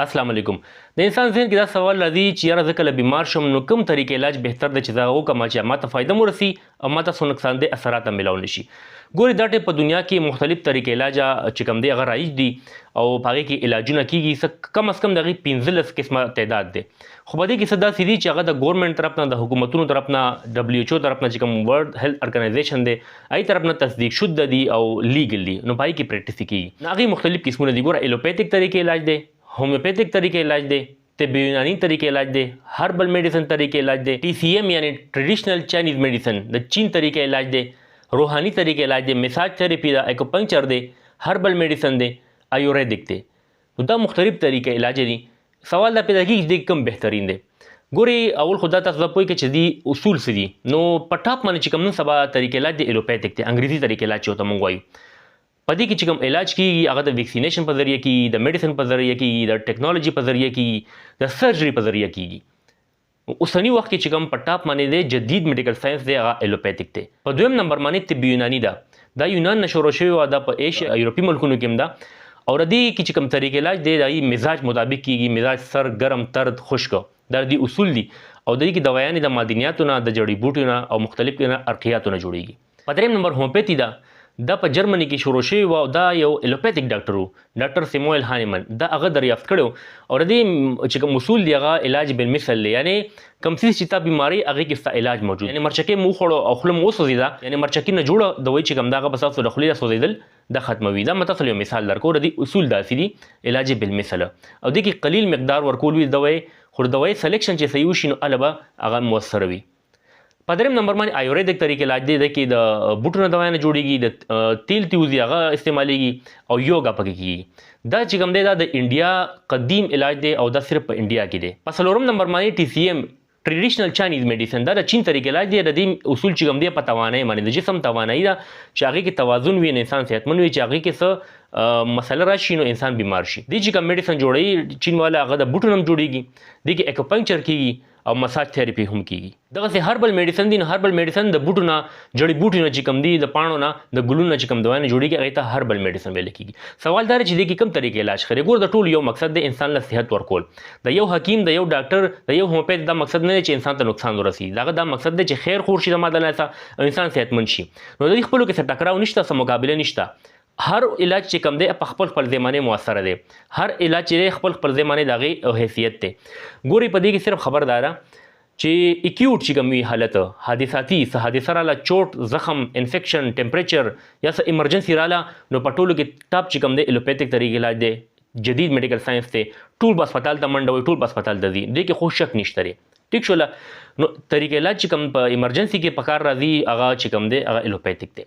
السلام علیکم. د انسان ذهن کې دا سوال راځي چې یاره زه کله بیمار شم نو کوم طریقې علاج بهتر دی چې زه وکړم چې ما ته فایده ورسي او ما ته څه نقصان دې اثرات هم ملاو نشي. ګورې دا ټیپ په دنیا کې مختلف طریقې علاج چې کوم دی هغه رایج دي او په هغې کې علاجونه کیږي کم از کم د هغې 15 قسمه تعداد دی. خو په دې کې څه داسې دي چې هغه د ګورنمنټ طرف نه د حکومتونو طرف نه WHO طرف نه چې کوم ورلډ هیلث ارګنایزیشن دی هغې طرف نه تصدیق شده دي او لیګل دي نو په هغې کې پریکټس کیږي. نو هغې مختلف قسمونه دي. ګوره ایلوپیتھک طریقې علاج دی، होम्योपैथिक तरीके इलाज दे, طب यूनानी तरीके इलाज दे, हर्बल मेडिसिन तरीके इलाज दे, TCM यानी ट्रेडिशनल चाइनीज मेडिसिन द चीन तरीके इलाज दे, रूहानी तरीके इलाज दे, मसाज थेरेपी दा, एक्यूपंक्चर दे, हर्बल मेडिसिन दे, आयुर्वेदिक दे. तो دا مختلف طریقې علاج دي. سوال دا پیدا کیږي چې کوم بهترین دی. ګوري اول خدا تاسو ته پوي کې چې دی اصول څه دي. نو په ټاپ باندې چې کوم نن سبا طریقې علاج دی ایلوپیتھک دی، انګریزي طریقې علاج چې ته مونږ وایو. په دې کې چې کوم علاج کیږي هغه د ویکسینیشن په ذریعه کیږي، د میډیسن په ذریعه کیږي، د ټیکنالوژي په ذریعه کیږي، د سرجري په ذریعه کیږي. اوسنی وخت کې چې کوم په ټاپ باندې دی جدید میډیکل ساينس دی هغه ایلوپیتھک دی. په دویم نمبر باندې طب یونانی ده. دا یونان نه شروع شوی و دا په ایشیا یورپی ملکونو کې هم ده. او د دې کې چې کوم طریقې علاج دی د مزاج مطابق کیږي. مزاج سر ګرم ترد خشک دا د اصول دي او د دې کې دوايانې د معدنیاتو نه د جړی بوټیو نه او مختلف ارقیاتو نه جوړیږي. په دریم نمبر هومیوپیتھی ده. دا په جرمني کې شروع شوی و او دا یو ایلوپیتھک ډاکټر و، ډاکټر سیموئل هانیمن. دا هغه دریافت کړو او د دې چې کوم اصول دی هغه علاج بالمثل دی، یعنی کوم څه چې تا بیماری هغه کې ستا علاج موجود. یعنی مرچکې مو خوړو او خوله مو وسوځېده، یعنی مرچکې نه جوړه دوی چې کوم دا هغه په تاسو د خولې سوځېدل دا ختموي. دا متصل یو مثال درکو. د دې اصول داسې دي علاج بالمثل او د کې قلیل مقدار ورکول وي دوی، خو د دوی سلیکشن چې صحیح وشي نو البته هغه مؤثر وي. په دریم نمبر باندې آیوریدک طریقې علاج دی کې د بوټونو دوايانې جوړیږي، د تیل تیوزي هغه استعمالیږي او یوګا پکې کیږي. دا چې کوم دی دا د انډیا قدیم علاج دی او دا صرف په انډیا کې دی. په څلورم نمبر باندې TCM ټریډیشنل چاینیز میډیسن دا د چین طریقې علاج دی. د دې اصول چې کوم دی په توانایي باندې د جسم توانایي ده چې هغې کې توازن وي، انسان صحتمند وي، چې هغې کې څه مسله راشي نو انسان بیمار شي. دې چې کوم میډیسن جوړوي چین والا هغه د بوټو نه هم جوړیږي. دې کې ایکوپنکچر کیږي او مساج تھراپي هم کیږي. دغه هربل میډیسن دي. هربل میډیسن د بوټو نه جړی بوټي نه چې کوم دي د پاڼو نه د ګلونو نه چې کوم دوا نه جوړیږي هغه ته هربل میډیسن ویل کیږي. سوال دا چې دې کې کوم طریقې علاج خري. ګور د ټول یو مقصد دی انسان له صحت ورکول. د یو حکیم، د یو ډاکټر، د یو هومیوپیث دا مقصد نه دی چې انسان ته نقصان ورسي. دا مقصد دی چې خیر خور شي د ماده نه او انسان صحتمند شي. نو د خپلو کې څه ټکراو نشته، څه مقابله نشته. هر علاج چې کوم دی په خپل ځمانه موثر دی. هر علاج چې خپل ځمانه دغه حیثیت دی. ګوري په دې کې صرف خبردار چې اکیوټ چې کوم وي حالت حادثاتي څه حادثه رااله، چوټ، زخم، انفیکشن، ټمپریچر یا څه ایمرجنسي رااله نو په ټولو کې ټاپ چې کوم دی ایلوپیتھک طریقې علاج دی، جدید میډیکل ساينس دی. ټول به هسپتال ته منډه وي، ټول به هسپتال ته ځي. دې کې خو شک نشته دی. ټیک شوله. نو طریقې علاج چې کوم په ایمرجنسي کې په کار راځي هغه چې کوم دی هغه ایلوپیتھک دی.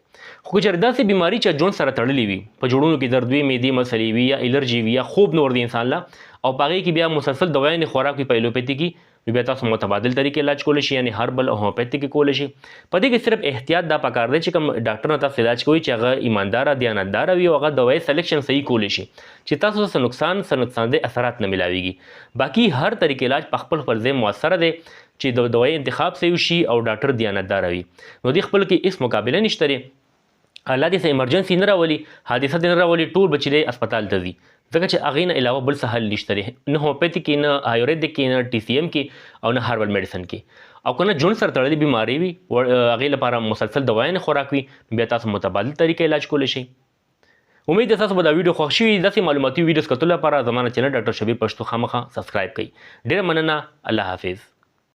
خو چې داسې بیماری چې ژوند سره تړلې وي، په جوړونو کې درد وي، معدې مسلې وي یا الرجي وي یا خوب نه ورځي انسان له او په هغې کې بیا مسلسل دوايانې خوراک وي په ایلوپیتھک کې، نو بیا تاسو متبادل طریقې علاج کولی شي، یعنی هربل او هومیوپیتھک کې کولی شي. په دې کې صرف احتیاط دا پکار دی چې کوم ډاکټر نه تاسو علاج کوي چې هغه ایمانداره دیانتدار وي او هغه دوايي سلیکشن صحیح کولی شي چې تاسو څه نقصان دې اثرات نه ملاويږي. باقي هر طریقې علاج په خپل ځای موثر دی چې د دوايي انتخاب صحیح وشي او ډاکټر دیانتدار وي. نو دې خپل کې هیڅ مقابله نشته دی. الله دې څه ایمرجنسي نه راولي، حادثه دې نه راولي، ټول بچی دی هسپتال ته ځي. ځکه چې هغې نه علاوه بل څه حل نشته دی. نه هومیوپیتھک کې، نه آیوریدک کې، نه TCM کې او نه هربل میډیسن کې. او که نه ژوند سره تړلې بیماری وي هغې لپاره مسلسل دوايانې خوراک وي بیا تاسو متبادل طریقې علاج کولی شئ. امید ده تاسو به دا ویډیو خوښ شوي. داسې معلوماتي ویډیوز کتلو لپاره زما چینل ډاکټر شبیر پښتو خامخا سبسکرایب کړئ. ډېره مننه. الله حافظ.